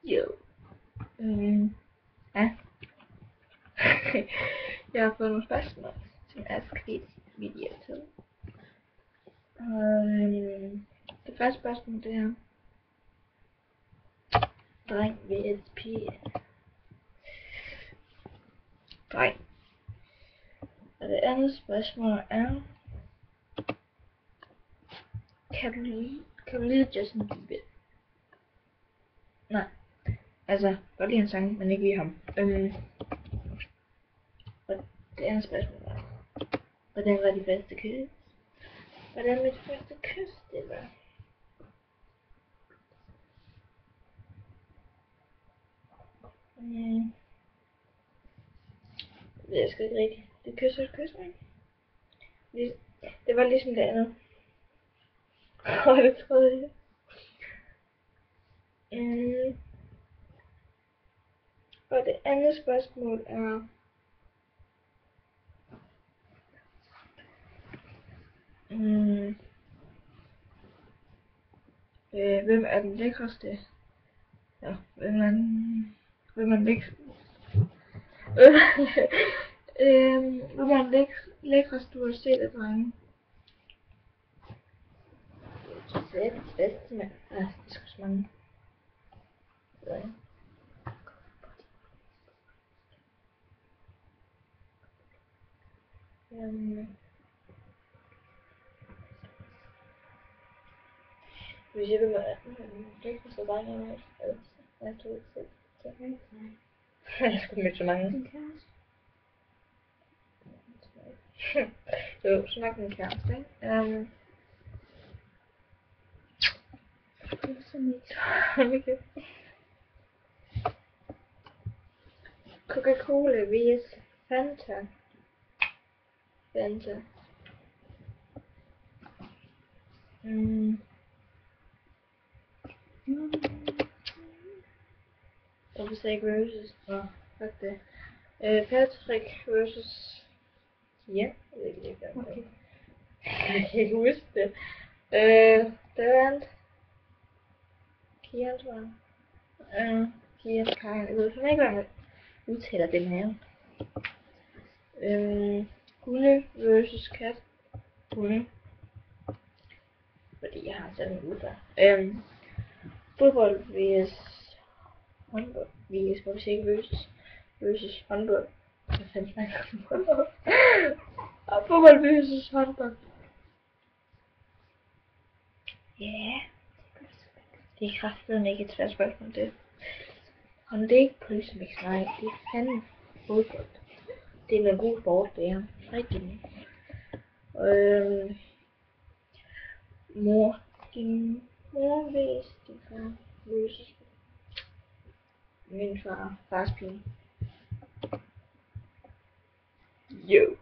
Jo. Ja. Jeg har fået nogle spørgsmål, som er skrevet video til. Det første spørgsmål, det er dreng vs pige. Dreng. Og det andet spørgsmål er, kan du lide Justin Bieber? Nej. Altså, godt lide en sang, men ikke lide ham. Og det andet spørgsmål er, hvordan var de første kys? Hvordan mit første kys, det var? Det ved jeg sgu ikke rigtigt. Det kysser, ikke? Det var ligesom det andet. Det troede jeg. Og det andet spørgsmål er, hvem er den lækreste? Ja, hvem er lækrest du har set af drenge? Det er det bedste, mand. Det er sgu så mange. Hvis jeg vil være lækrest af drenge, jeg tror ikke selv. Jeg skulle med så mange. Jo, snak med kæreste, ikke? Okay. Coca-Cola vs Fanta. Jeg vil sige versus. Fuck det. Patrick versus Kian. Jeg ved ikke, okay. Jeg kan ikke huske det. Det vandt Kian, tror jeg. Kian Kajan. Jeg ved ikke, hvordan man udtaler den her. Hunde versus kat. Hunde. Fordi jeg har sat en ud der. Fodbold vs håndbold. Vs, hvor vi siger ikke versus håndbold. Hvad fanden snakker jeg om? Fodbold versus håndbold. Ja. Det er kraftedeme ikke et svært spørgsmål, det. Og det er ikke pølsemix, nej. Det er fandme fodbold. Det er noget god sport, det er. Rigtig. Din mor vs din far versus min fars pige. Jo.